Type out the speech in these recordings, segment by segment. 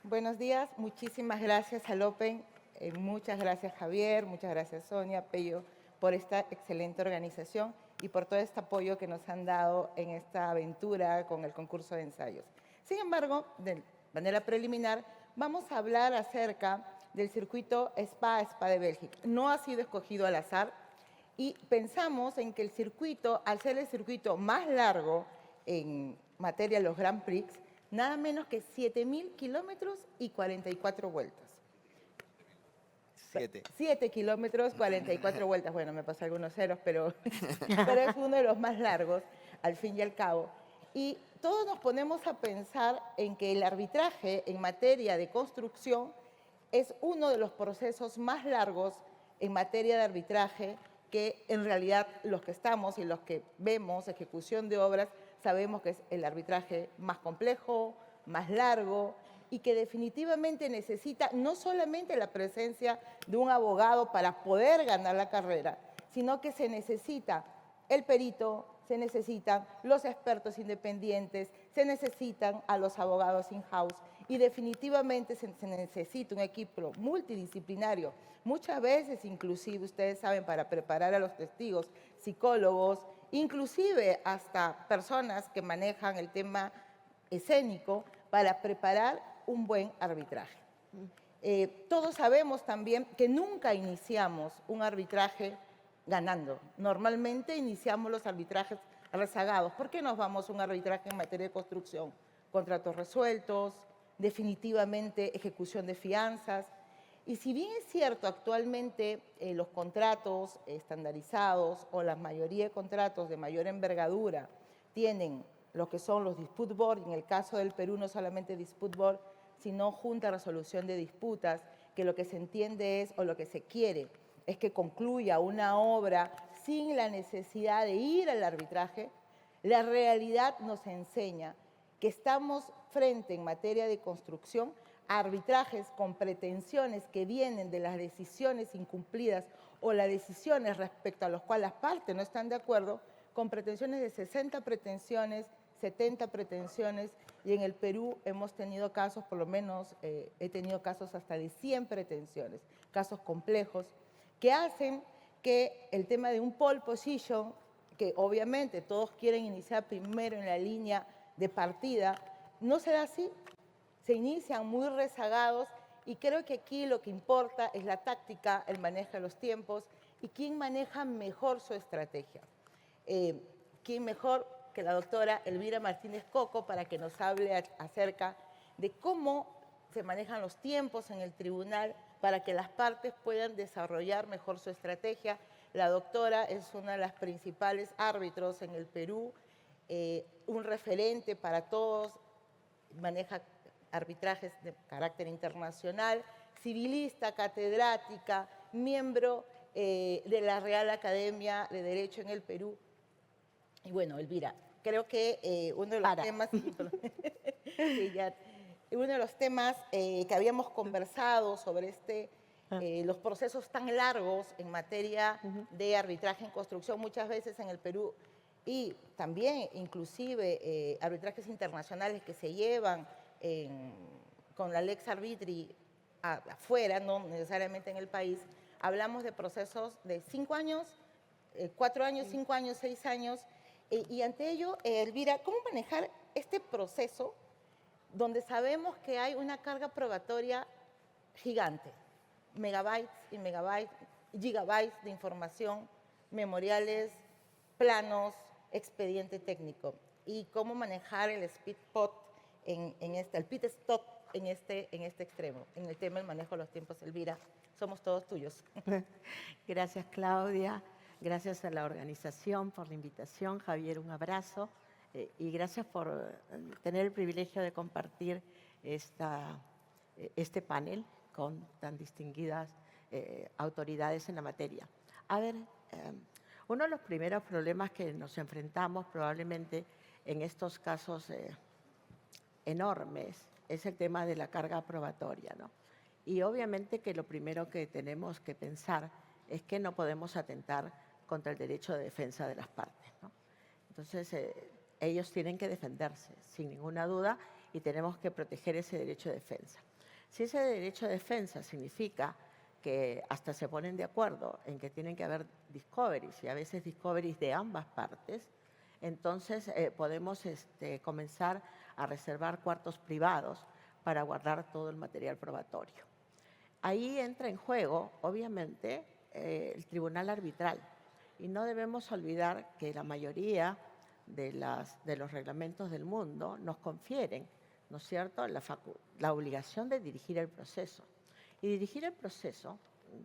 Buenos días, muchísimas gracias al Open, muchas gracias Javier, muchas gracias Sonia, Pello, por esta excelente organización y por todo este apoyo que nos han dado en esta aventura con el concurso de ensayos. Sin embargo, de manera preliminar, vamos a hablar acerca del circuito Spa de Bélgica. No ha sido escogido al azar y pensamos en que el circuito, al ser el circuito más largo en materia de los Grand Prix, nada menos que 7.000 kilómetros y 44 vueltas. 7 kilómetros, 44 vueltas. Bueno, me pasé algunos ceros, pero es uno de los más largos, al fin y al cabo. Y todos nos ponemos a pensar en que el arbitraje en materia de construcción es uno de los procesos más largos en materia de arbitraje que en realidad los que estamos y los que vemos ejecución de obras sabemos que es el arbitraje más complejo, más largo y que definitivamente necesita no solamente la presencia de un abogado para poder ganar la carrera, sino que se necesita el perito, se necesitan los expertos independientes, se necesitan a los abogados in-house y definitivamente se necesita un equipo multidisciplinario. Muchas veces, inclusive, ustedes saben, para preparar a los testigos, psicólogos, inclusive hasta personas que manejan el tema escénico para preparar un buen arbitraje. Todos sabemos también que nunca iniciamos un arbitraje ganando. Normalmente iniciamos los arbitrajes rezagados. ¿Por qué nos vamos a un arbitraje en materia de construcción? Contratos resueltos, definitivamente ejecución de fianzas. Y si bien es cierto, actualmente los contratos estandarizados o la mayoría de contratos de mayor envergadura tienen lo que son los dispute board, en el caso del Perú no solamente dispute board, sino junta de resolución de disputas, que lo que se entiende es, o lo que se quiere, es que concluya una obra sin la necesidad de ir al arbitraje. La realidad nos enseña que estamos frente en materia de construcción a arbitrajes con pretensiones que vienen de las decisiones incumplidas o las decisiones respecto a las cuales las partes no están de acuerdo, con pretensiones de 60 pretensiones, 70 pretensiones, y en el Perú hemos tenido casos, por lo menos he tenido casos hasta de 100 pretensiones, casos complejos, que hacen que el tema de un pole position, que obviamente todos quieren iniciar primero en la línea de partida, no se da así, se inician muy rezagados y creo que aquí lo que importa es la táctica, el manejo de los tiempos y quién maneja mejor su estrategia. ¿Quién mejor que la doctora Elvira Martínez Coco para que nos hable acerca de cómo se manejan los tiempos en el tribunal para que las partes puedan desarrollar mejor su estrategia? La doctora es una de las principales árbitros en el Perú, un referente para todos, maneja arbitrajes de carácter internacional, civilista, catedrática, miembro de la Real Academia de Derecho en el Perú. Y bueno, Elvira, creo que uno de los temas, sí, uno de los temas que habíamos conversado sobre los procesos tan largos en materia de arbitraje en construcción, muchas veces en el Perú, y también inclusive arbitrajes internacionales que se llevan con la Lex Arbitri afuera, no necesariamente en el país, hablamos de procesos de 5 años, 4 años, 5 años, 6 años, y ante ello, Elvira, ¿cómo manejar este proceso donde sabemos que hay una carga probatoria gigante? Megabytes y megabytes, gigabytes de información, memoriales, planos, expediente técnico. Y cómo manejar el speed pot el pit stop en este extremo, en el tema del manejo de los tiempos. Elvira, somos todos tuyos. Gracias, Claudia. Gracias a la organización por la invitación. Javier, un abrazo. Y gracias por tener el privilegio de compartir este panel con tan distinguidas autoridades en la materia. A ver, uno de los primeros problemas que nos enfrentamos probablemente en estos casos enormes es el tema de la carga probatoria, ¿no? Y obviamente que lo primero que tenemos que pensar es que no podemos atentar contra el derecho de defensa de las partes, ¿no? Entonces, ellos tienen que defenderse, sin ninguna duda, y tenemos que proteger ese derecho de defensa. Si ese derecho de defensa significa que hasta se ponen de acuerdo en que tienen que haber discoveries y a veces discoveries de ambas partes, entonces podemos comenzar a reservar cuartos privados para guardar todo el material probatorio. Ahí entra en juego, obviamente, el tribunal arbitral. Y no debemos olvidar que la mayoría de los reglamentos del mundo nos confieren, ¿no es cierto?, la obligación de dirigir el proceso. Y dirigir el proceso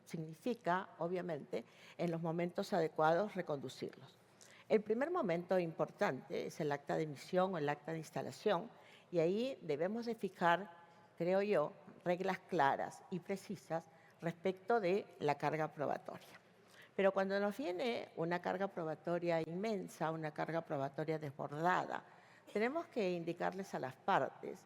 significa, obviamente, en los momentos adecuados reconducirlos. El primer momento importante es el acta de emisión o el acta de instalación, y ahí debemos de fijar, creo yo, reglas claras y precisas respecto de la carga probatoria. Pero cuando nos viene una carga probatoria inmensa, una carga probatoria desbordada, tenemos que indicarles a las partes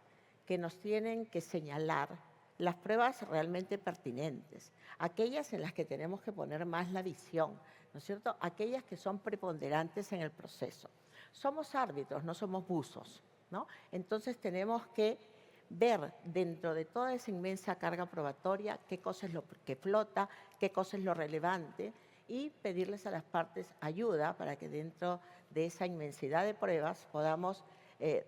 que nos tienen que señalar las pruebas realmente pertinentes, aquellas en las que tenemos que poner más la visión, ¿no es cierto?, aquellas que son preponderantes en el proceso. Somos árbitros, no somos buzos, ¿no? Entonces tenemos que ver dentro de toda esa inmensa carga probatoria qué cosa es lo que flota, qué cosa es lo relevante y pedirles a las partes ayuda para que dentro de esa inmensidad de pruebas podamos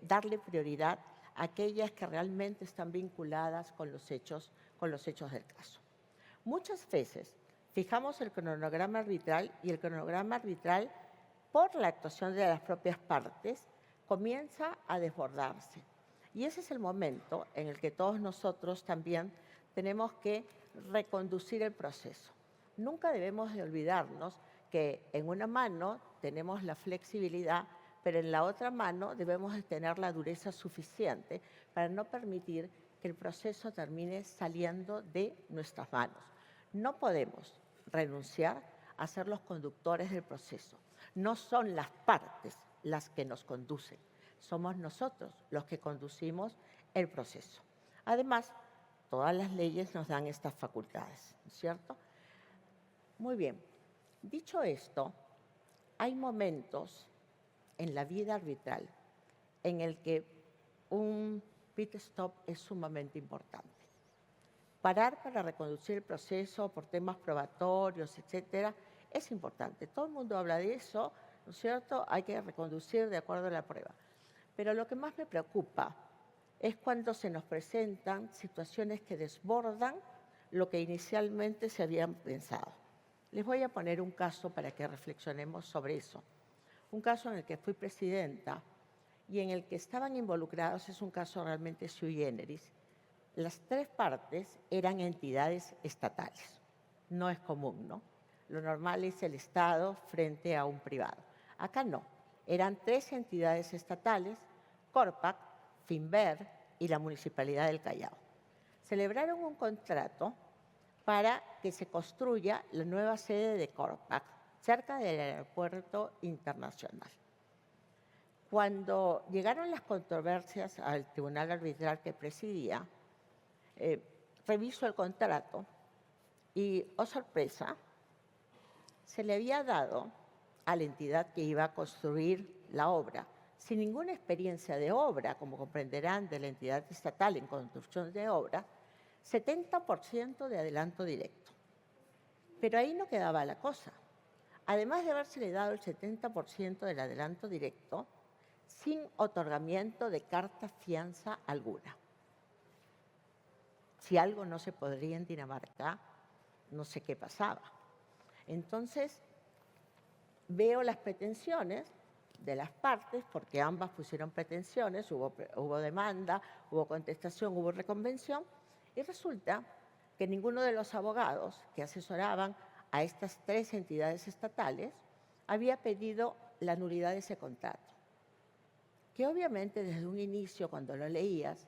darle prioridad a aquellas que realmente están vinculadas con los hechos del caso. Muchas veces fijamos el cronograma arbitral y el cronograma arbitral, por la actuación de las propias partes, comienza a desbordarse. Y ese es el momento en el que todos nosotros también tenemos que reconducir el proceso. Nunca debemos de olvidarnos que en una mano tenemos la flexibilidad, pero en la otra mano debemos de tener la dureza suficiente para no permitir que el proceso termine saliendo de nuestras manos. No podemos renunciar a ser los conductores del proceso. No son las partes las que nos conducen, somos nosotros los que conducimos el proceso. Además, todas las leyes nos dan estas facultades, ¿no es cierto? Muy bien. Dicho esto, hay momentos en la vida arbitral en el que un pit stop es sumamente importante. Parar para reconducir el proceso por temas probatorios, etcétera, es importante. Todo el mundo habla de eso, ¿no es cierto? Hay que reconducir de acuerdo a la prueba. Pero lo que más me preocupa es cuando se nos presentan situaciones que desbordan lo que inicialmente se habían pensado. Les voy a poner un caso para que reflexionemos sobre eso. Un caso en el que fui presidenta y en el que estaban involucrados, es un caso realmente sui generis. Las tres partes eran entidades estatales. No es común, ¿no? Lo normal es el Estado frente a un privado. Acá no. Eran tres entidades estatales, Corpac, Finver y la Municipalidad del Callao. Celebraron un contrato para que se construya la nueva sede de Corpac, cerca del aeropuerto internacional. Cuando llegaron las controversias al tribunal arbitral que presidía, reviso el contrato y, oh sorpresa, se le había dado a la entidad que iba a construir la obra, sin ninguna experiencia de obra, como comprenderán, de la entidad estatal en construcción de obra, 70% de adelanto directo. Pero ahí no quedaba la cosa. Además de habérsele dado el 70% del adelanto directo, sin otorgamiento de carta fianza alguna. Si algo no se podría en Dinamarca, no sé qué pasaba. Entonces, veo las pretensiones de las partes, porque ambas pusieron pretensiones, hubo demanda, hubo contestación, hubo reconvención, y resulta que ninguno de los abogados que asesoraban a estas tres entidades estatales había pedido la nulidad de ese contrato, que obviamente desde un inicio, cuando lo leías,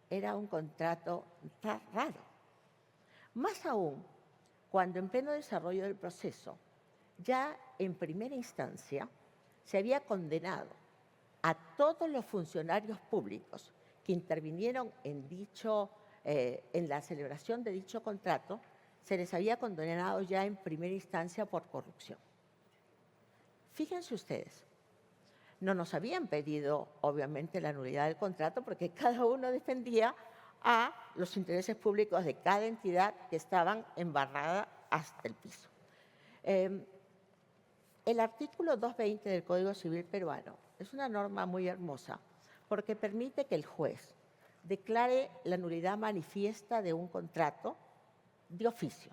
era un contrato raro. Más aún, cuando en pleno desarrollo del proceso, ya en primera instancia, se había condenado a todos los funcionarios públicos que intervinieron en la celebración de dicho contrato, se les había condenado ya en primera instancia por corrupción. Fíjense ustedes, no nos habían pedido, obviamente, la nulidad del contrato porque cada uno defendía a los intereses públicos de cada entidad que estaban embarradas hasta el piso. El artículo 220 del Código Civil peruano es una norma muy hermosa porque permite que el juez declare la nulidad manifiesta de un contrato de oficio.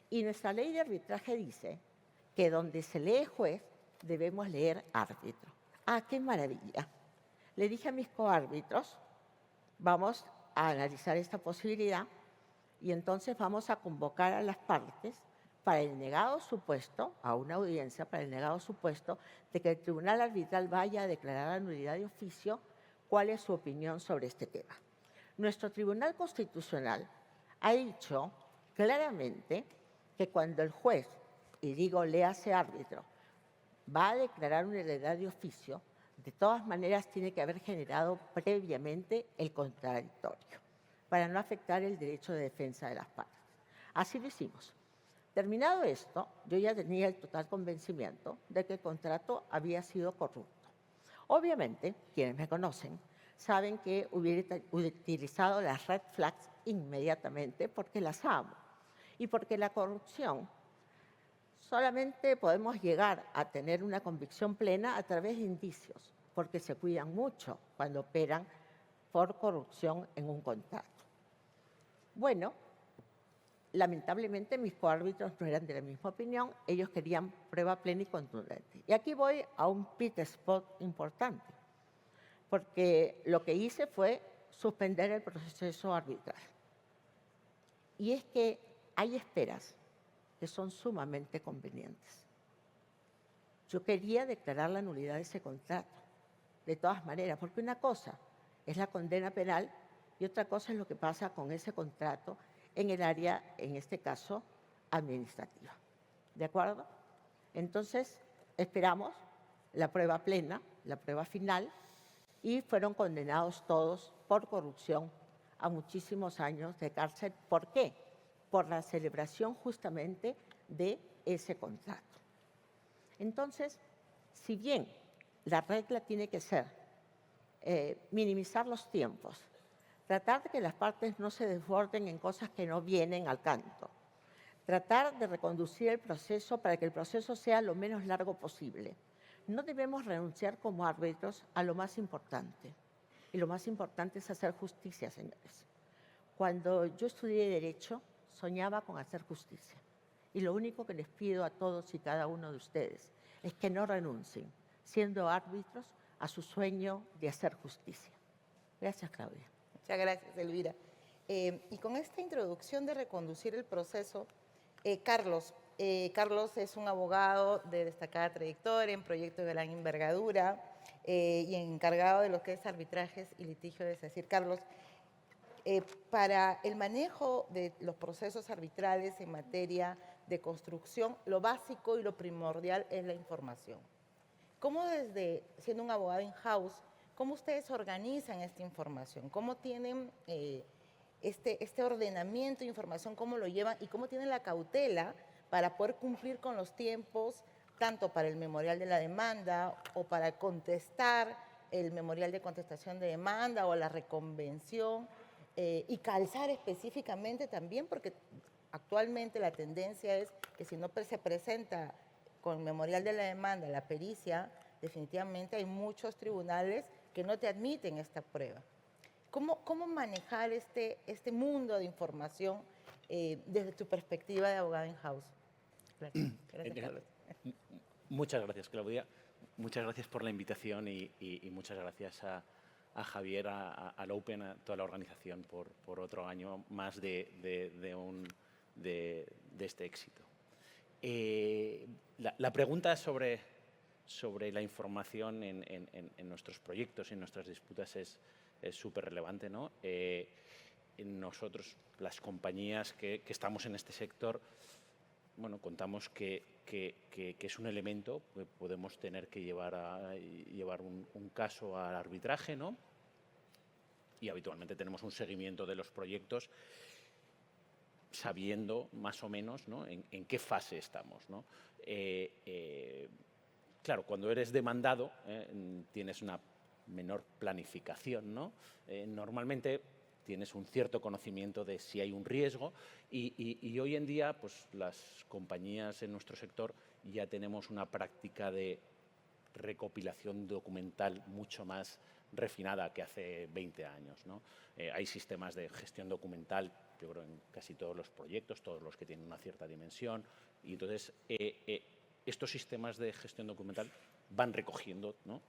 Y nuestra ley de arbitraje dice que donde se lee juez debemos leer árbitro. ¡Ah, qué maravilla! Le dije a mis coárbitros, vamos a analizar esta posibilidad y entonces vamos a convocar a las partes para el negado supuesto, a una audiencia para el negado supuesto de que el tribunal arbitral vaya a declarar la nulidad de oficio, cuál es su opinión sobre este tema. Nuestro Tribunal Constitucional ha dicho claramente que cuando el juez, y digo léase árbitro, va a declarar una nulidad de oficio, de todas maneras tiene que haber generado previamente el contradictorio para no afectar el derecho de defensa de las partes. Así lo hicimos. Terminado esto, yo ya tenía el total convencimiento de que el contrato había sido corrupto. Obviamente, quienes me conocen saben que hubiera utilizado las red flags inmediatamente porque las amo y porque la corrupción solamente podemos llegar a tener una convicción plena a través de indicios, porque se cuidan mucho cuando operan por corrupción en un contrato. Bueno, lamentablemente mis coárbitros no eran de la misma opinión, ellos querían prueba plena y contundente. Y aquí voy a un pit spot importante, porque lo que hice fue suspender el proceso arbitral. Y es que hay esperas que son sumamente convenientes. Yo quería declarar la nulidad de ese contrato, de todas maneras, porque una cosa es la condena penal y otra cosa es lo que pasa con ese contrato en el área, en este caso, administrativa. ¿De acuerdo? Entonces, esperamos la prueba plena, la prueba final, y fueron condenados todos por corrupción a muchísimos años de cárcel. ¿Por qué? Por la celebración justamente de ese contrato. Entonces, si bien la regla tiene que ser minimizar los tiempos, tratar de que las partes no se desborden en cosas que no vienen al canto, tratar de reconducir el proceso para que el proceso sea lo menos largo posible. No debemos renunciar como árbitros a lo más importante. Y lo más importante es hacer justicia, señores. Cuando yo estudié Derecho, soñaba con hacer justicia. Y lo único que les pido a todos y cada uno de ustedes es que no renuncien, siendo árbitros, a su sueño de hacer justicia. Gracias, Claudia. Muchas gracias, Elvira. Y con esta introducción de reconducir el proceso, Carlos es un abogado de destacada trayectoria en proyectos de gran envergadura y encargado de lo que es arbitrajes y litigios. Es decir, Carlos, para el manejo de los procesos arbitrales en materia de construcción, lo básico y lo primordial es la información. ¿Cómo siendo un abogado in-house, cómo ustedes organizan esta información? ¿Cómo tienen este ordenamiento de información, cómo lo llevan y cómo tienen la cautela para poder cumplir con los tiempos, tanto para el memorial de la demanda o para contestar el memorial de contestación de demanda o la reconvención? Y calzar específicamente también, porque actualmente la tendencia es que si no se presenta con el memorial de la demanda la pericia, definitivamente hay muchos tribunales que no te admiten esta prueba. ¿Cómo manejar este mundo de información desde tu perspectiva de abogado in-house? Gracias. Gracias, Carlos. Muchas gracias, Claudia. Muchas gracias por la invitación y muchas gracias a Javier, al Open, a toda la organización por otro año más de este éxito. La pregunta sobre la información en nuestros proyectos y en nuestras disputas es súper relevante, ¿no? Nosotros, las compañías que estamos en este sector, bueno, contamos que es un elemento que podemos tener que llevar un caso al arbitraje, ¿no? Y habitualmente tenemos un seguimiento de los proyectos sabiendo más o menos, ¿no?, en qué fase estamos, ¿no? Claro, cuando eres demandado, tienes una menor planificación, ¿no? Normalmente tienes un cierto conocimiento de si hay un riesgo y hoy en día pues, las compañías en nuestro sector ya tenemos una práctica de recopilación documental mucho más refinada que hace 20 años, ¿no? Hay sistemas de gestión documental, yo creo, en casi todos los proyectos, todos los que tienen una cierta dimensión, y entonces estos sistemas de gestión documental van recogiendo, ¿no?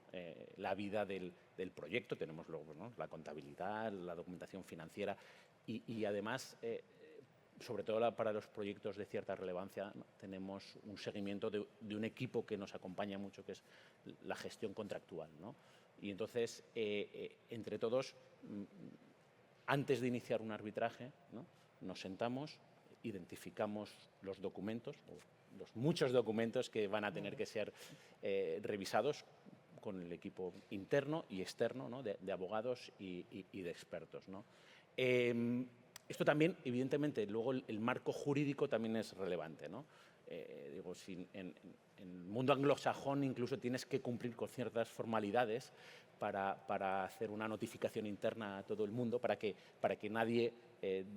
La vida del proyecto. Tenemos luego, ¿no? La contabilidad, la documentación financiera y además, sobre todo para los proyectos de cierta relevancia, ¿no? Tenemos un seguimiento de un equipo que nos acompaña mucho, que es la gestión contractual, ¿no? Y entonces, entre todos, antes de iniciar un arbitraje, ¿no? Nos sentamos, identificamos los documentos, los muchos documentos que van a tener que ser revisados con el equipo interno y externo, ¿no? de abogados y de expertos, ¿no? Esto también, evidentemente, luego el marco jurídico también es relevante, ¿no? Digo, si en el mundo anglosajón incluso tienes que cumplir con ciertas formalidades para hacer una notificación interna a todo el mundo para que nadie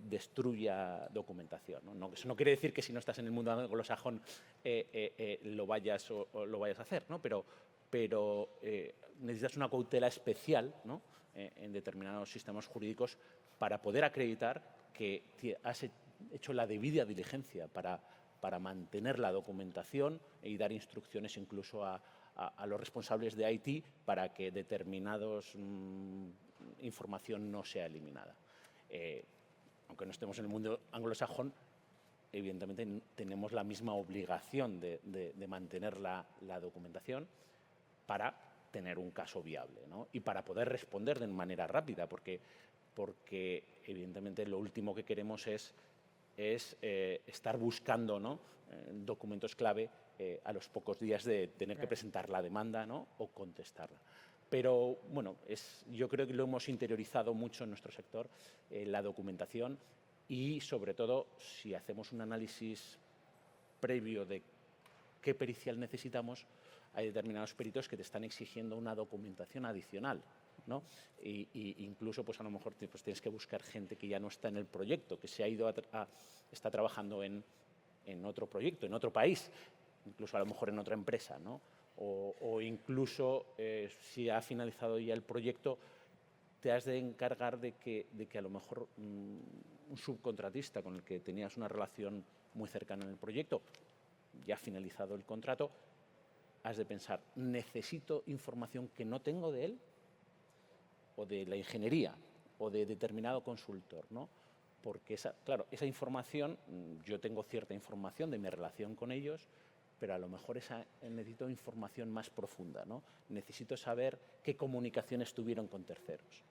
destruya documentación, ¿no? Eso no quiere decir que si no estás en el mundo anglosajón lo vayas a hacer, ¿no? Pero necesitas una cautela especial, ¿no? En determinados sistemas jurídicos para poder acreditar que has hecho la debida diligencia para mantener la documentación y dar instrucciones incluso a los responsables de IT para que determinados información no sea eliminada. Aunque no estemos en el mundo anglosajón, evidentemente tenemos la misma obligación de mantener la documentación para tener un caso viable, ¿no? Y para poder responder de manera rápida, porque evidentemente lo último que queremos es estar buscando, ¿no? Documentos clave a los pocos días de tener que presentar la demanda, ¿no? O contestarla. Pero bueno, yo creo que lo hemos interiorizado mucho en nuestro sector, la documentación, y sobre todo si hacemos un análisis previo de qué pericial necesitamos, hay determinados peritos que te están exigiendo una documentación adicional, ¿no? Y incluso pues a lo mejor pues tienes que buscar gente que ya no está en el proyecto, que se ha ido está trabajando en otro proyecto, en otro país, incluso a lo mejor en otra empresa, ¿no? O incluso si ha finalizado ya el proyecto, te has de encargar de que a lo mejor un subcontratista con el que tenías una relación muy cercana en el proyecto, ya ha finalizado el contrato, has de pensar, ¿necesito información que no tengo de él? O de la ingeniería, o de determinado consultor, ¿no? Porque claro, esa información, yo tengo cierta información de mi relación con ellos, pero a lo mejor necesito información más profunda, ¿no? Necesito saber qué comunicaciones tuvieron con terceros.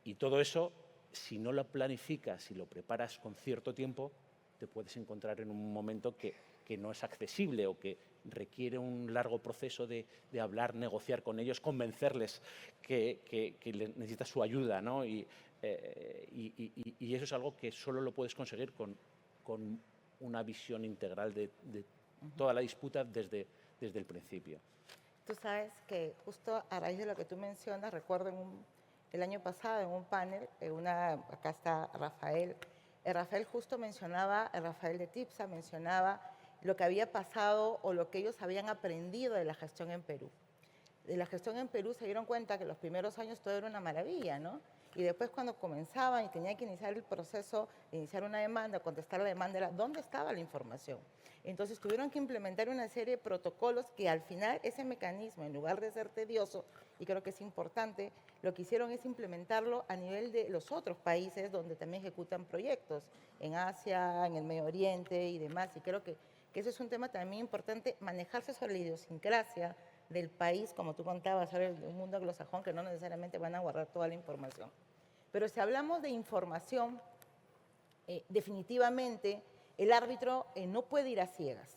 Y todo eso, si no lo planificas, si lo preparas con cierto tiempo, te puedes encontrar en un momento que no es accesible o que requiere un largo proceso de hablar, negociar con ellos, convencerles que necesitas su ayuda, ¿no? Y eso es algo que solo lo puedes conseguir con una visión integral de toda la disputa desde el principio. Tú sabes que justo a raíz de lo que tú mencionas, recuerdo el año pasado en un panel, acá está Rafael, Rafael justo mencionaba, Rafael de TIPSA mencionaba lo que había pasado o lo que ellos habían aprendido de la gestión en Perú. De la gestión en Perú se dieron cuenta que los primeros años todo era una maravilla, ¿no? Y después cuando comenzaban y tenían que iniciar el proceso, iniciar una demanda, contestar la demanda, era ¿dónde estaba la información? Entonces tuvieron que implementar una serie de protocolos que al final ese mecanismo, en lugar de ser tedioso, y creo que es importante, lo que hicieron es implementarlo a nivel de los otros países donde también ejecutan proyectos, en Asia, en el Medio Oriente y demás. Y creo que ese es un tema también importante, manejarse sobre la idiosincrasia del país, como tú contabas, sobre el mundo anglosajón, que no necesariamente van a guardar toda la información. Pero si hablamos de información, definitivamente el árbitro no puede ir a ciegas.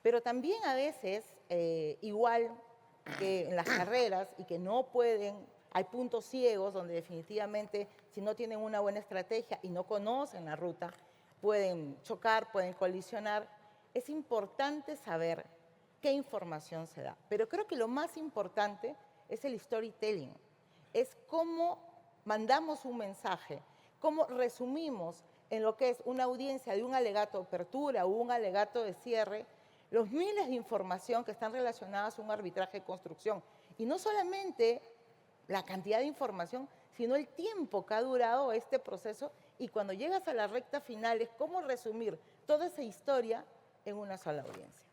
Pero también a veces, igual que en las carreras y que no pueden, hay puntos ciegos donde definitivamente si no tienen una buena estrategia y no conocen la ruta, pueden chocar, pueden colisionar. Es importante saber qué información se da. Pero creo que lo más importante es el storytelling. es cómo mandamos un mensaje, cómo resumimos en lo que es una audiencia de un alegato de apertura o un alegato de cierre, los miles de información que están relacionadas a un arbitraje de construcción. Y no solamente la cantidad de información, sino el tiempo que ha durado este proceso y cuando llegas a la recta final es cómo resumir toda esa historia en una sola audiencia.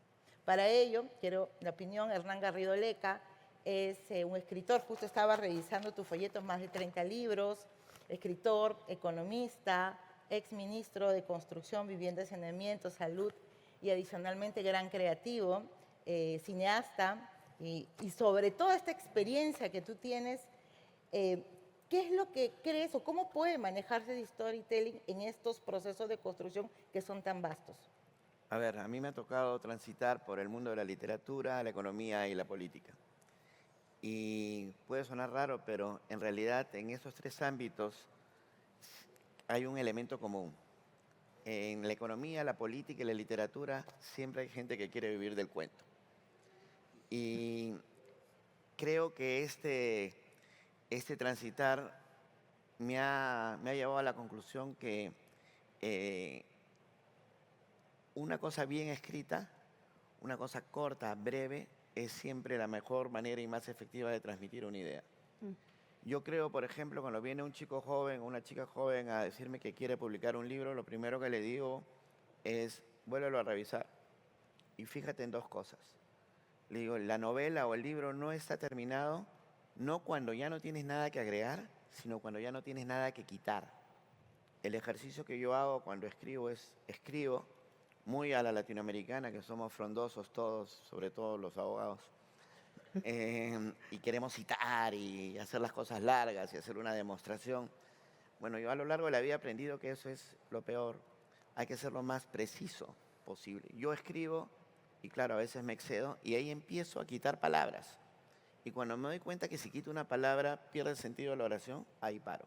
Para ello, quiero la opinión, Hernán Garrido Leca es un escritor, justo estaba revisando tus folletos, más de 30 libros, escritor, economista, exministro de Construcción, Vivienda y Saneamiento, Salud y adicionalmente gran creativo, cineasta y sobre toda esta experiencia que tú tienes, ¿qué es lo que crees o cómo puede manejarse el storytelling en estos procesos de construcción que son tan vastos? A ver, a mí me ha tocado transitar por el mundo de la literatura, la economía y la política. Y puede sonar raro, pero en realidad en esos tres ámbitos hay un elemento común. En la economía, la política y la literatura siempre hay gente que quiere vivir del cuento. Y creo que este transitar me ha llevado a la conclusión que una cosa bien escrita, una cosa corta, breve, es siempre la mejor manera y más efectiva de transmitir una idea. Yo creo, por ejemplo, cuando viene un chico joven o una chica joven a decirme que quiere publicar un libro, lo primero que le digo es, vuélvelo a revisar y fíjate en dos cosas. Le digo, la novela o el libro no está terminado, no cuando ya no tienes nada que agregar, sino cuando ya no tienes nada que quitar. El ejercicio que yo hago cuando escribo es, escribo muy a la latinoamericana, que somos frondosos todos, sobre todo los abogados, y queremos citar y hacer las cosas largas y hacer una demostración. Bueno, yo a lo largo de la vida he aprendido que eso es lo peor. Hay que ser lo más preciso posible. Yo escribo y claro, a veces me excedo y ahí empiezo a quitar palabras. Y cuando me doy cuenta que si quito una palabra pierde el sentido de la oración, ahí paro.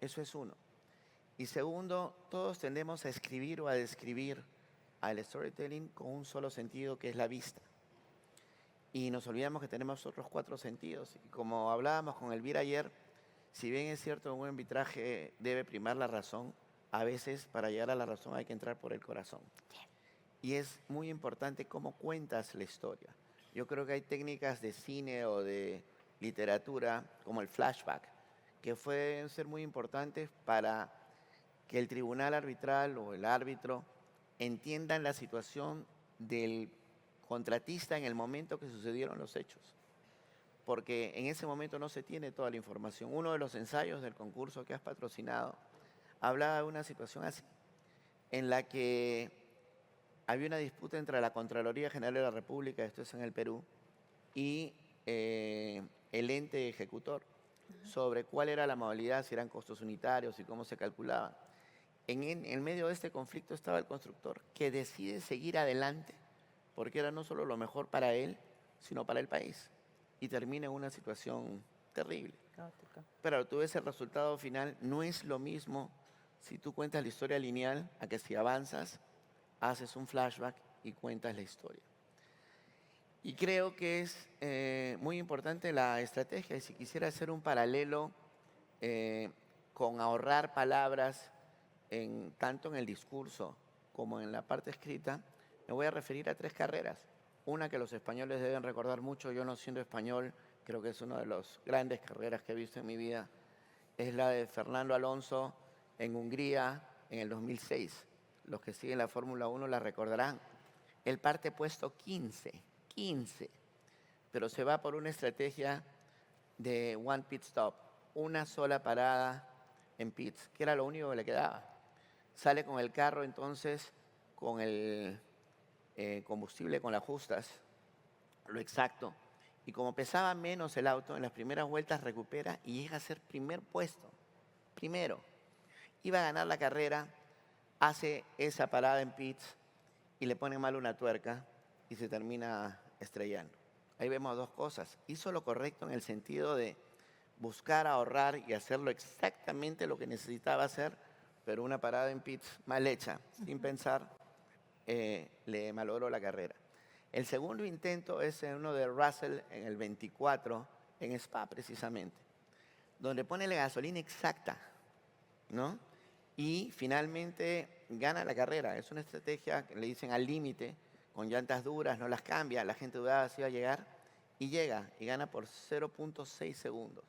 Eso es uno. Y segundo, todos tendemos a escribir o a describir al storytelling con un solo sentido, que es la vista. Y nos olvidamos que tenemos otros 4 sentidos. Y como hablábamos con Elvira ayer, si bien es cierto un buen arbitraje debe primar la razón, a veces para llegar a la razón hay que entrar por el corazón. Y es muy importante cómo cuentas la historia. Yo creo que hay técnicas de cine o de literatura, como el flashback, que pueden ser muy importantes para que el tribunal arbitral o el árbitro entiendan la situación del contratista en el momento que sucedieron los hechos. Porque en ese momento no se tiene toda la información. Uno de los ensayos del concurso que has patrocinado hablaba de una situación así, en la que había una disputa entre la Contraloría General de la República, esto es en el Perú, y el ente ejecutor, sobre cuál era la modalidad, si eran costos unitarios y cómo se calculaba. En medio de este conflicto estaba el constructor, que decide seguir adelante, porque era no solo lo mejor para él, sino para el país. Y termina en una situación terrible. Caótica. Pero tú ves el resultado final, no es lo mismo si tú cuentas la historia lineal a que si avanzas, haces un flashback y cuentas la historia. Y creo que es muy importante la estrategia. Y si quisiera hacer un paralelo con ahorrar palabras, tanto en el discurso como en la parte escrita, me voy a referir a 3 carreras. Una que los españoles deben recordar mucho, yo no siendo español, creo que es una de las grandes carreras que he visto en mi vida, es la de Fernando Alonso en Hungría en el 2006. Los que siguen la Fórmula 1 la recordarán. Él parte puesto 15, pero se va por una estrategia de one pit stop, una sola parada en pits, que era lo único que le quedaba. Sale con el carro entonces, con el combustible, con las justas, lo exacto. Y como pesaba menos el auto, en las primeras vueltas recupera y llega a ser primer puesto. Primero. Iba a ganar la carrera, hace esa parada en pits y le pone mal una tuerca y se termina estrellando. Ahí vemos 2 cosas. Hizo lo correcto en el sentido de buscar ahorrar y hacerlo exactamente lo que necesitaba hacer, pero una parada en pits mal hecha, sin pensar, le malogró la carrera. El segundo intento es uno de Russell en el 24, en Spa precisamente. donde pone la gasolina exacta, ¿no? Y finalmente gana la carrera. Es una estrategia que le dicen al límite, con llantas duras, no las cambia, la gente dudaba si iba a llegar, y llega, y gana por 0.6 segundos.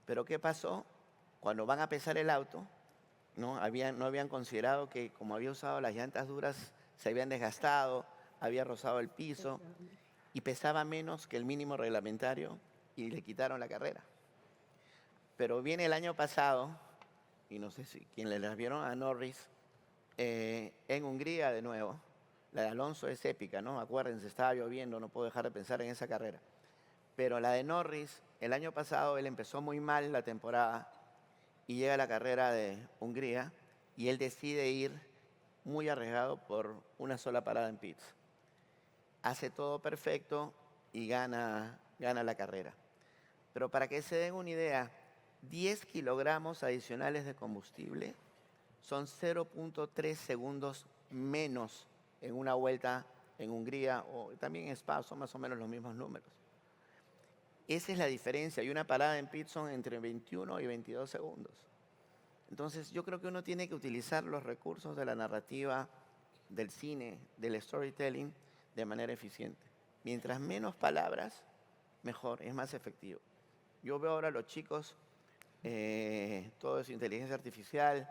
Pero ¿qué pasó? Cuando van a pesar el auto, no habían considerado que como había usado las llantas duras, se habían desgastado, había rozado el piso, y pesaba menos que el mínimo reglamentario, y le quitaron la carrera. Pero viene el año pasado, y no sé si quien le las vieron a Norris, en Hungría de nuevo. La de Alonso es épica, ¿no? Acuérdense, estaba lloviendo, no puedo dejar de pensar en esa carrera. Pero la de Norris, el año pasado él empezó muy mal la temporada y llega a la carrera de Hungría y él decide ir muy arriesgado por una sola parada en pits. Hace todo perfecto y gana la carrera. Pero para que se den una idea, 10 kilogramos adicionales de combustible son 0.3 segundos menos en una vuelta en Hungría o también en Spa, son más o menos los mismos números. Esa es la diferencia, y una parada en pit son entre 21 y 22 segundos. Entonces yo creo que uno tiene que utilizar los recursos de la narrativa, del cine, del storytelling de manera eficiente. Mientras menos palabras, mejor, es más efectivo. Yo veo ahora a los chicos, todo es inteligencia artificial,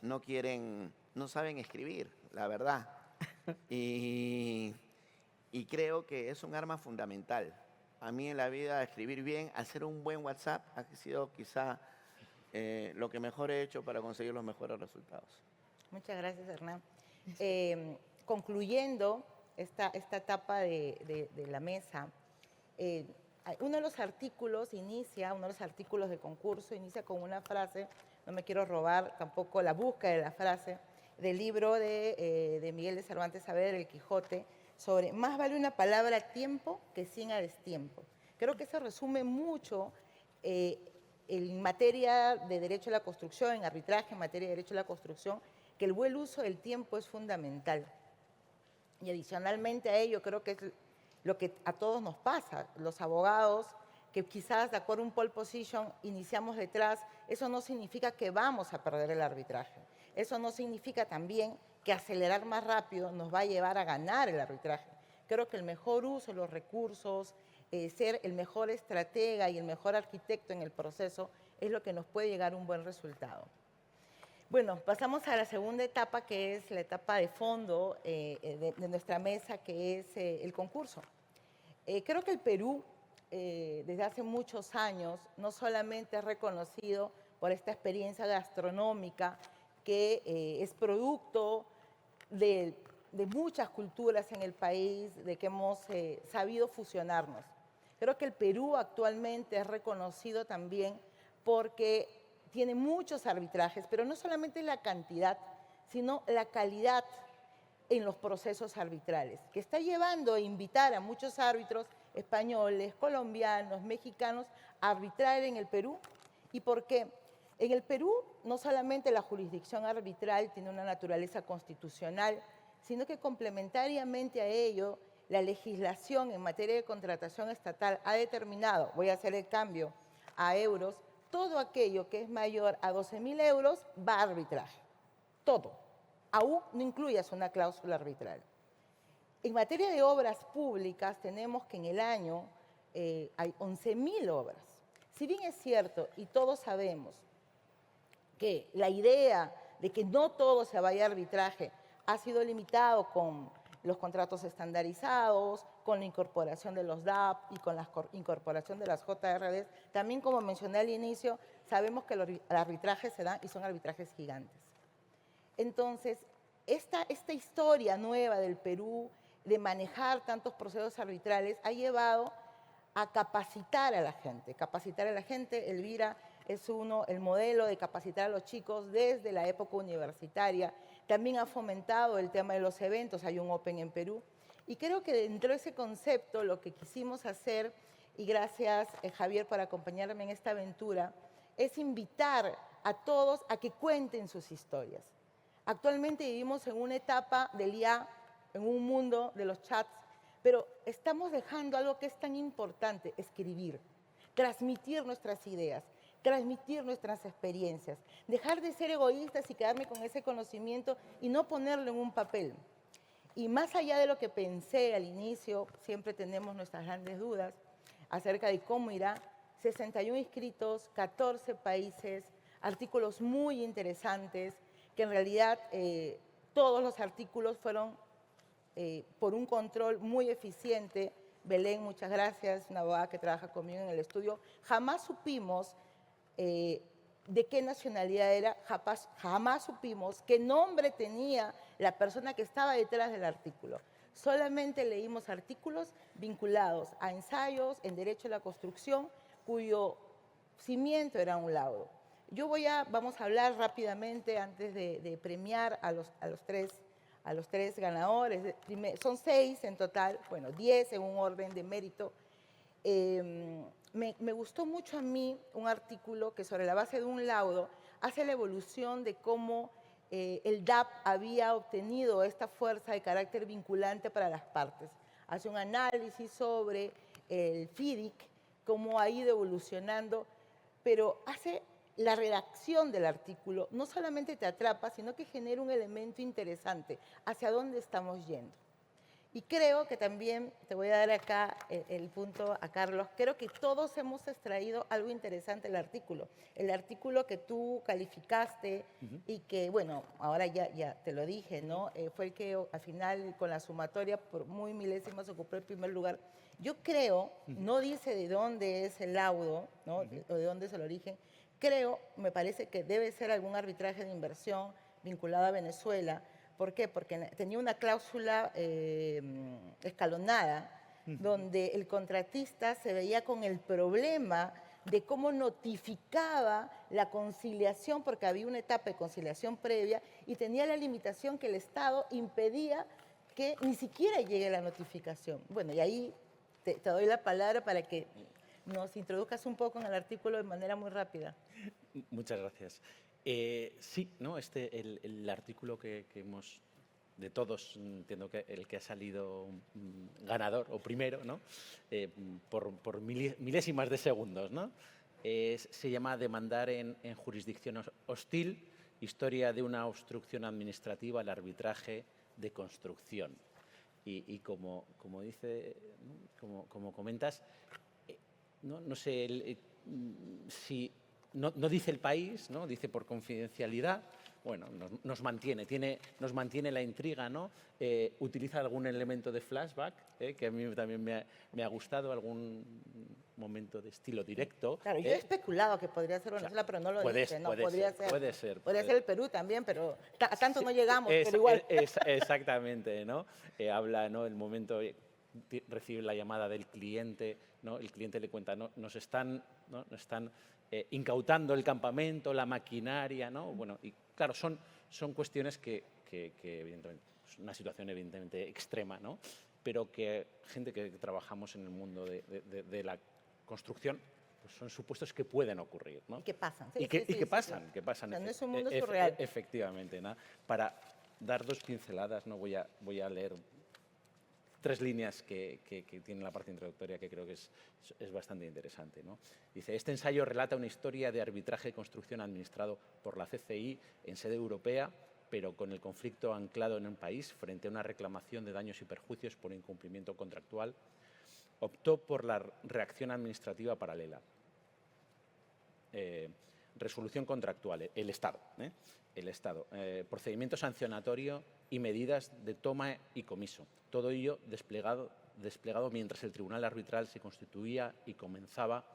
no saben escribir, la verdad. Y creo que es un arma fundamental. A mí en la vida escribir bien, hacer un buen WhatsApp ha sido quizá lo que mejor he hecho para conseguir los mejores resultados. Muchas gracias, Hernán. Concluyendo esta etapa de la mesa, uno de los artículos de concurso inicia con una frase, no me quiero robar tampoco la búsqueda de la frase, del libro de Miguel de Cervantes Saavedra, El Quijote, sobre más vale una palabra tiempo que 100 a destiempo. Creo que eso resume mucho en materia de derecho a la construcción, en arbitraje, en materia de derecho a la construcción, que el buen uso del tiempo es fundamental. Y adicionalmente a ello, creo que es lo que a todos nos pasa, los abogados, que quizás de acuerdo a un pole position iniciamos detrás, eso no significa que vamos a perder el arbitraje. Eso no significa también que acelerar más rápido nos va a llevar a ganar el arbitraje. Creo que el mejor uso de los recursos, ser el mejor estratega y el mejor arquitecto en el proceso es lo que nos puede llegar a un buen resultado. Bueno, pasamos a la segunda etapa, que es la etapa de fondo de nuestra mesa, que es el concurso. Creo que el Perú, desde hace muchos años, no solamente es reconocido por esta experiencia gastronómica, que es producto de muchas culturas en el país, de que hemos sabido fusionarnos. Creo que el Perú actualmente es reconocido también porque tiene muchos arbitrajes, pero no solamente la cantidad, sino la calidad en los procesos arbitrales, que está llevando a invitar a muchos árbitros españoles, colombianos, mexicanos a arbitrar en el Perú. ¿Y por qué? En el Perú no solamente la jurisdicción arbitral tiene una naturaleza constitucional, sino que complementariamente a ello, la legislación en materia de contratación estatal ha determinado, voy a hacer el cambio a euros, todo aquello que es mayor a 12.000 euros va a arbitraje, todo. Aún no incluyas una cláusula arbitral. En materia de obras públicas tenemos que en el año hay 11.000 obras. Si bien es cierto y todos sabemos que la idea de que no todo se vaya a arbitraje ha sido limitado con los contratos estandarizados, con la incorporación de los DAP y con la incorporación de las JRDs, también como mencioné al inicio, sabemos que los arbitrajes se dan y son arbitrajes gigantes. Entonces, esta historia nueva del Perú de manejar tantos procesos arbitrales ha llevado a capacitar a la gente. Capacitar a la gente, Elvira es el modelo de capacitar a los chicos desde la época universitaria. También ha fomentado el tema de los eventos, hay un Open en Perú. Y creo que dentro de ese concepto lo que quisimos hacer, y gracias Javier por acompañarme en esta aventura, es invitar a todos a que cuenten sus historias. Actualmente vivimos en una etapa del IA, en un mundo de los chats, pero estamos dejando algo que es tan importante, escribir, transmitir nuestras ideas, transmitir nuestras experiencias, dejar de ser egoístas y quedarme con ese conocimiento y no ponerlo en un papel. Y más allá de lo que pensé al inicio, siempre tenemos nuestras grandes dudas acerca de cómo irá. 61 inscritos, 14 países, artículos muy interesantes, que en realidad todos los artículos fueron por un control muy eficiente. Belén, muchas gracias, una abogada que trabaja conmigo en el estudio. Jamás supimos de qué nacionalidad era, jamás supimos qué nombre tenía la persona que estaba detrás del artículo. Solamente leímos artículos vinculados a ensayos en derecho a la construcción, cuyo cimiento era un laudo. Vamos a hablar rápidamente antes de premiar a los tres ganadores. Son 6 en total, bueno, 10 en un orden de mérito. Me gustó mucho a mí un artículo que sobre la base de un laudo hace la evolución de cómo el DAP había obtenido esta fuerza de carácter vinculante para las partes. Hace un análisis sobre el FIDIC, cómo ha ido evolucionando, pero hace la redacción del artículo, no solamente te atrapa, sino que genera un elemento interesante, hacia dónde estamos yendo. Y creo que también, te voy a dar acá el punto a Carlos, creo que todos hemos extraído algo interesante del artículo. El artículo que tú calificaste y que, bueno, ahora ya te lo dije, ¿no? Fue el que al final, con la sumatoria, por muy milésimas, ocupó el primer lugar. Yo creo, no dice de dónde es el laudo, ¿no? O de dónde es el origen. Creo, me parece que debe ser algún arbitraje de inversión vinculado a Venezuela. ¿Por qué? Porque tenía una cláusula escalonada, donde el contratista se veía con el problema de cómo notificaba la conciliación, porque había una etapa de conciliación previa, y tenía la limitación que el Estado impedía que ni siquiera llegue la notificación. Bueno, y ahí te doy la palabra para que nos introduzcas un poco en el artículo de manera muy rápida. Muchas gracias. Sí, ¿no? El artículo que hemos, de todos, entiendo que el que ha salido ganador o primero, ¿no? Por milésimas de segundos, ¿no? Se llama Demandar en jurisdicción hostil, historia de una obstrucción administrativa al arbitraje de construcción. Y como dice, como comentas, no sé si no dice el país, ¿no? Dice por confidencialidad. Bueno, nos mantiene la intriga, ¿no? Utiliza algún elemento de flashback, que a mí también me ha gustado, algún momento de estilo directo. Claro, yo he especulado que podría ser Venezuela, pero no lo dice, ¿no? Podría ser el Perú también, pero a tanto no llegamos, pero igual. Exactamente, ¿no? Habla, ¿no? El momento, recibe la llamada del cliente, ¿no? El cliente le cuenta, ¿no? Nos están incautando el campamento, la maquinaria, ¿no? Bueno, y claro, son cuestiones que evidentemente, es una situación evidentemente extrema, ¿no? Pero que gente que trabajamos en el mundo de la construcción, pues son supuestos que pueden ocurrir, ¿no? Y que pasan. Sí, que pasan. O sea, no es un mundo surreal. Efectivamente, ¿no? Para dar 2 pinceladas, ¿no? Voy a leer 3 líneas que tiene la parte introductoria que creo que es bastante interesante, ¿no? Dice, este ensayo relata una historia de arbitraje y construcción administrado por la CCI en sede europea, pero con el conflicto anclado en un país frente a una reclamación de daños y perjuicios por incumplimiento contractual, optó por la reacción administrativa paralela. Resolución contractual, el Estado. El Estado. Procedimiento sancionatorio y medidas de toma y comiso. Todo ello desplegado mientras el tribunal arbitral se constituía y comenzaba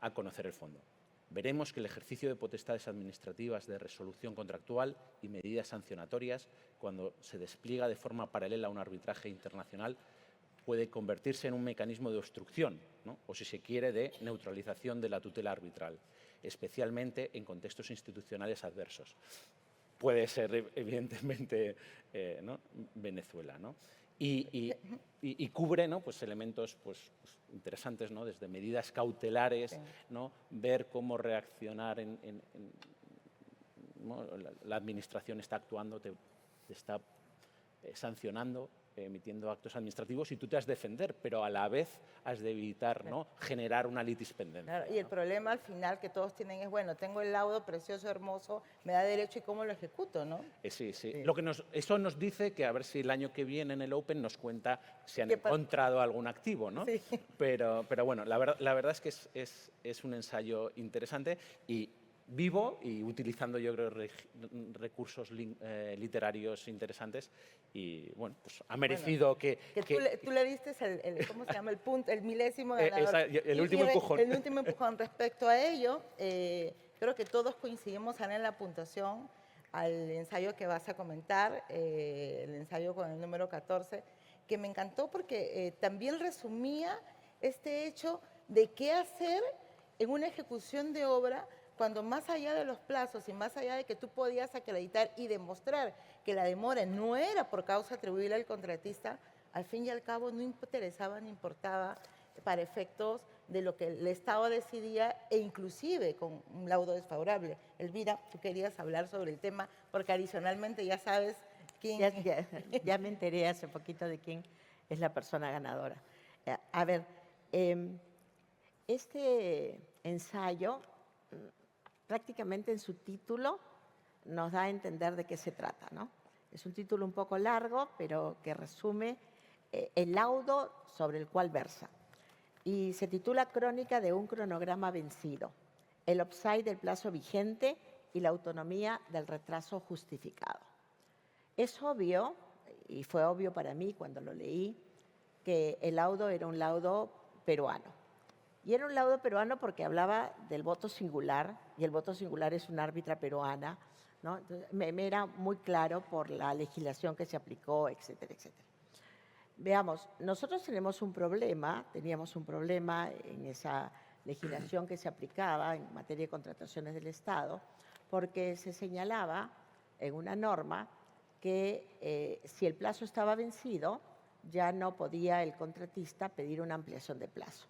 a conocer el fondo. Veremos que el ejercicio de potestades administrativas de resolución contractual y medidas sancionatorias, cuando se despliega de forma paralela a un arbitraje internacional, puede convertirse en un mecanismo de obstrucción, ¿no? O, si se quiere, de neutralización de la tutela arbitral, especialmente en contextos institucionales adversos. Puede ser, evidentemente, ¿no? Venezuela, ¿no? Y cubre, ¿no? Pues elementos pues interesantes, ¿no? Desde medidas cautelares, ¿no? Ver cómo reaccionar ¿no? La administración está actuando, te está sancionando, emitiendo actos administrativos y tú te has de defender, pero a la vez has de evitar, ¿no?, generar una litispendencia. Claro, y el problema al final que todos tienen es, bueno, tengo el laudo precioso, hermoso, me da derecho y cómo lo ejecuto, ¿no? Sí, sí. Sí. Eso nos dice que a ver si el año que viene en el Open nos cuenta si han ¿Qué pasa? encontrado algún activo, ¿no? Sí. Pero bueno, la verdad es que es un ensayo interesante y vivo y utilizando, yo creo, recursos literarios interesantes y, bueno, pues ha merecido Que tú le diste ¿cómo se llama? El punto, el milésimo ganador. el último empujón. El último empujón. Respecto a ello, creo que todos coincidimos, Ana, en la puntuación al ensayo que vas a comentar, el ensayo con el número 14, que me encantó porque también resumía este hecho de qué hacer en una ejecución de obra cuando más allá de los plazos y más allá de que tú podías acreditar y demostrar que la demora no era por causa atribuible al contratista, al fin y al cabo no interesaba ni importaba para efectos de lo que el Estado decidía e inclusive con un laudo desfavorable. Elvira, tú querías hablar sobre el tema porque adicionalmente ya sabes quién... Ya me enteré hace poquito de quién es la persona ganadora. A ver, este ensayo prácticamente en su título nos da a entender de qué se trata, ¿no? Es un título un poco largo, pero que resume el laudo sobre el cual versa. Y se titula Crónica de un cronograma vencido, el offside del plazo vigente y la autonomía del retraso justificado. Es obvio, y fue obvio para mí cuando lo leí, que el laudo era un laudo peruano. Y era un laudo peruano porque hablaba del voto singular, y el voto singular es una árbitra peruana, ¿no? Entonces, me era muy claro por la legislación que se aplicó, etcétera, etcétera. Veamos, nosotros teníamos un problema en esa legislación que se aplicaba en materia de contrataciones del Estado, porque se señalaba en una norma que si el plazo estaba vencido, ya no podía el contratista pedir una ampliación de plazo.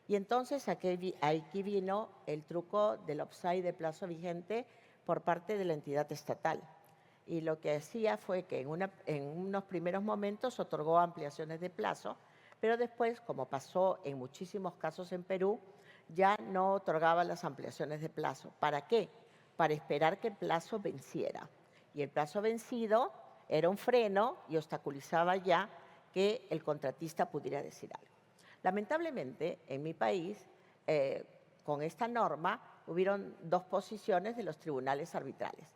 Y entonces aquí vino el truco del offside de plazo vigente por parte de la entidad estatal. Y lo que hacía fue que en unos primeros momentos otorgó ampliaciones de plazo, pero después, como pasó en muchísimos casos en Perú, ya no otorgaba las ampliaciones de plazo. ¿Para qué? Para esperar que el plazo venciera. Y el plazo vencido era un freno y obstaculizaba ya que el contratista pudiera decir algo. Lamentablemente, en mi país, con esta norma, hubieron dos posiciones de los tribunales arbitrales.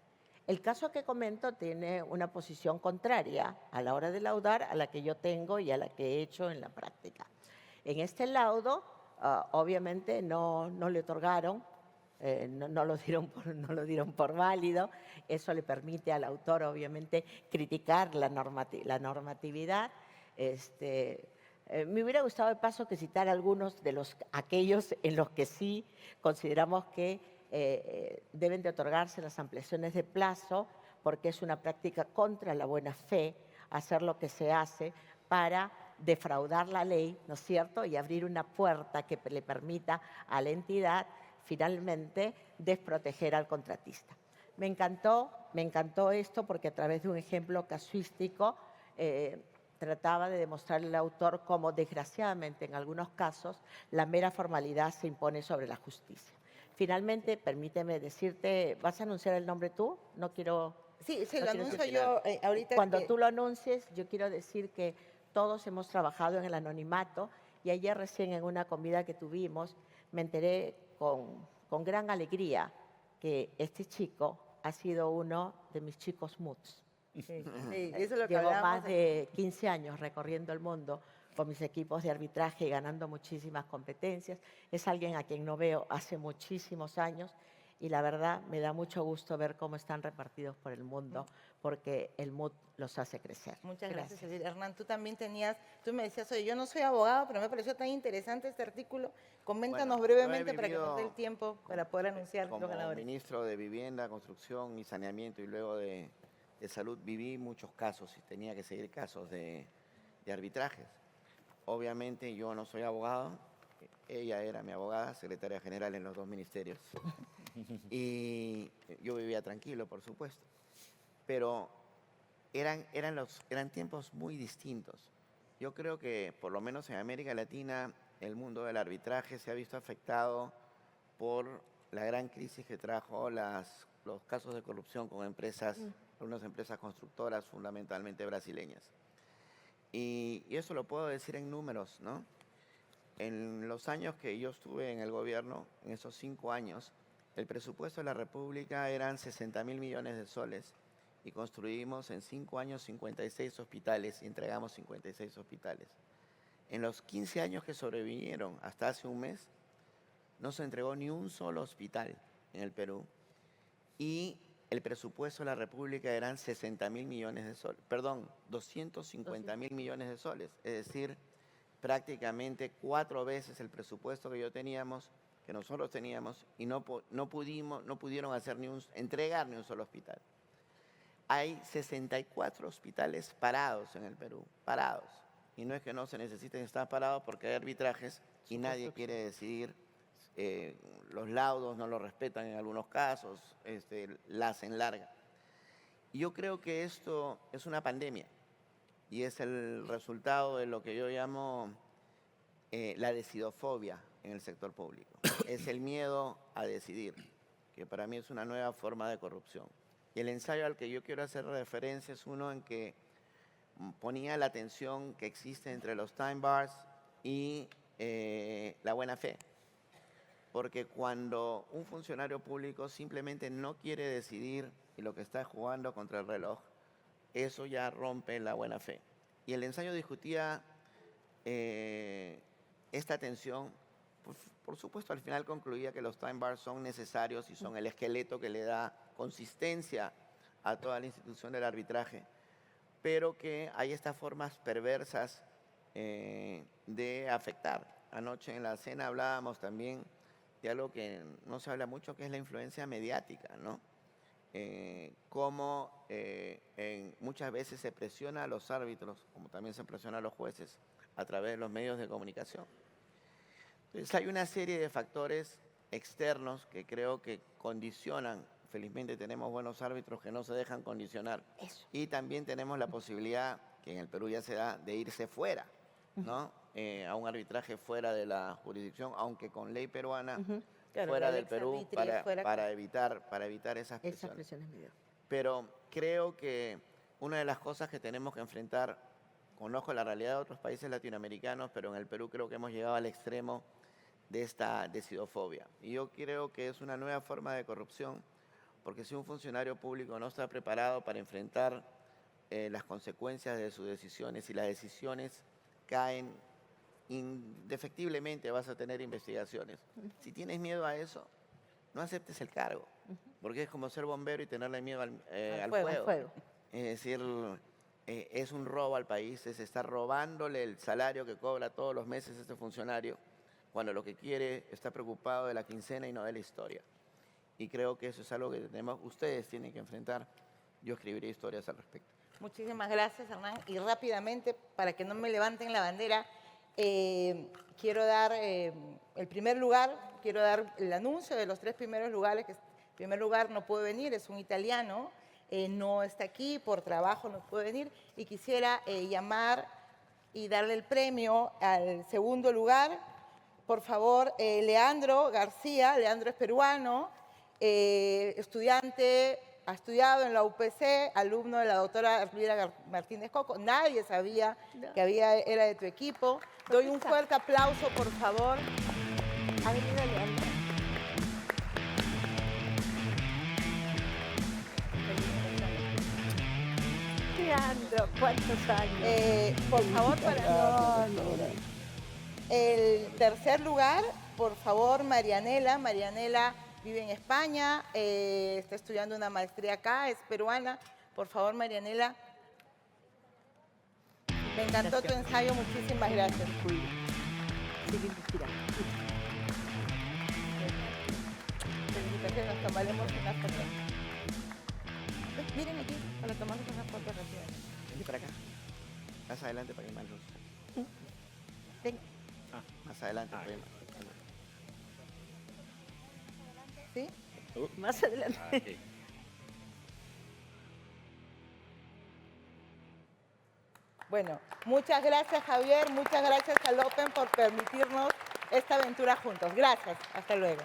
El caso que comento tiene una posición contraria a la hora de laudar a la que yo tengo y a la que he hecho en la práctica. En este laudo, obviamente, no le otorgaron, no lo dieron por válido. Eso le permite al autor, obviamente, criticar la normatividad. Me hubiera gustado de paso que citara algunos de aquellos en los que sí consideramos que deben de otorgarse las ampliaciones de plazo, porque es una práctica contra la buena fe hacer lo que se hace para defraudar la ley, ¿no es cierto?, y abrir una puerta que le permita a la entidad finalmente desproteger al contratista. Me encantó esto porque a través de un ejemplo casuístico trataba de demostrarle al autor cómo, desgraciadamente, en algunos casos, la mera formalidad se impone sobre la justicia. Finalmente, permíteme decirte, ¿vas a anunciar el nombre tú? No quiero... Sí, lo anuncio yo ahorita. Cuando tú lo anuncies, yo quiero decir que todos hemos trabajado en el anonimato y ayer recién en una comida que tuvimos me enteré con gran alegría que este chico ha sido uno de mis chicos MUTs. Sí, eso es lo que Llevo hablábamos más de 15 años recorriendo el mundo con mis equipos de arbitraje y ganando muchísimas competencias. Es alguien a quien no veo hace muchísimos años y la verdad me da mucho gusto ver cómo están repartidos por el mundo porque el MUT los hace crecer. Muchas gracias, Elvira. Hernán, tú me decías, oye, yo no soy abogado, pero me pareció tan interesante este artículo. Coméntanos brevemente para que nos dé el tiempo para poder anunciar los ganadores. Como ministro de Vivienda, Construcción y Saneamiento y luego de Salud, viví muchos casos y tenía que seguir casos de arbitrajes. Obviamente yo no soy abogado, ella era mi abogada, secretaria general en los dos ministerios. Y yo vivía tranquilo, por supuesto. Pero eran tiempos muy distintos. Yo creo que, por lo menos en América Latina, el mundo del arbitraje se ha visto afectado por la gran crisis que trajo los casos de corrupción con algunas empresas constructoras, fundamentalmente brasileñas. Y eso lo puedo decir en números, ¿no? En los años que yo estuve en el gobierno, en esos 5 años, el presupuesto de la República eran 60.000 millones de soles y construimos en 5 años 56 hospitales y entregamos 56 hospitales. En los 15 años que sobrevinieron hasta hace un mes, no se entregó ni un solo hospital en el Perú y el presupuesto de la República eran 60.000 millones de soles, perdón, 250.000 millones de soles, es decir, prácticamente 4 veces el presupuesto que nosotros teníamos y no pudieron entregar ni un solo hospital. Hay 64 hospitales parados en el Perú, parados. Y no es que no se necesiten estar parados porque hay arbitrajes y nadie quiere decidir. Los laudos no lo respetan en algunos casos, la hacen larga. Y yo creo que esto es una pandemia y es el resultado de lo que yo llamo la decidofobia en el sector público. Es el miedo a decidir, que para mí es una nueva forma de corrupción. Y el ensayo al que yo quiero hacer referencia es uno en que ponía la tensión que existe entre los time bars y la buena fe. Porque cuando un funcionario público simplemente no quiere decidir y lo que está jugando contra el reloj, eso ya rompe la buena fe. Y el ensayo discutía esta tensión. Por supuesto, al final concluía que los time bars son necesarios y son el esqueleto que le da consistencia a toda la institución del arbitraje, pero que hay estas formas perversas de afectar. Anoche en la cena hablábamos también de algo que no se habla mucho, que es la influencia mediática, ¿no? Cómo muchas veces se presiona a los árbitros, como también se presiona a los jueces, a través de los medios de comunicación. Entonces hay una serie de factores externos que creo que condicionan. Felizmente tenemos buenos árbitros que no se dejan condicionar. Eso. Y también tenemos la posibilidad, que en el Perú ya se da, de irse fuera, ¿no? A un arbitraje fuera de la jurisdicción, aunque con ley peruana, Claro, fuera la del lex Perú, arbitrio fuera- para evitar esas Esas presiones. presiones mediáticas. Pero creo que una de las cosas que tenemos que enfrentar, conozco la realidad de otros países latinoamericanos, pero en el Perú creo que hemos llegado al extremo de esta decidofobia. Y yo creo que es una nueva forma de corrupción, porque si un funcionario público no está preparado para enfrentar las consecuencias de sus decisiones y las decisiones caen indefectiblemente, vas a tener investigaciones. Si tienes miedo a eso, no aceptes el cargo, porque es como ser bombero y tenerle miedo al fuego. Es decir, es un robo al país, es estar robándole el salario que cobra todos los meses este funcionario, cuando lo que quiere está preocupado de la quincena y no de la historia. Y creo que eso es algo que ustedes tienen que enfrentar. Yo escribiré historias al respecto. Muchísimas gracias, Hernán. Y rápidamente, para que no me levanten la bandera, quiero dar el primer lugar, quiero dar el anuncio de los 3 primeros lugares. Que el primer lugar no puede venir, es un italiano, no está aquí, por trabajo no puede venir. Y quisiera llamar y darle el premio al segundo lugar. Por favor, Leandro García. Leandro es peruano, estudiante, ha estudiado en la UPC, alumno de la doctora Elvira Martínez Coco. Nadie sabía que era de tu equipo. Doy un fuerte aplauso, por favor. ¿Ha venido Leandro? Leandro, ¿cuántos años? Por favor, para el tercer lugar, por favor, Marianela. Marianela vive en España, está estudiando una maestría acá, es peruana. Por favor, Marianela. Me encantó tu ensayo, muchísimas gracias. Sigue inspirando. Felicitaciones, nos tomaremos una foto. Miren aquí, para tomarnos una foto rápida. Vení para acá. Más adelante para que más luz. Ven. Más adelante para que más luz. ¿Sí? Más adelante. Aquí. Bueno, muchas gracias Javier, muchas gracias al Open por permitirnos esta aventura juntos. Gracias, hasta luego.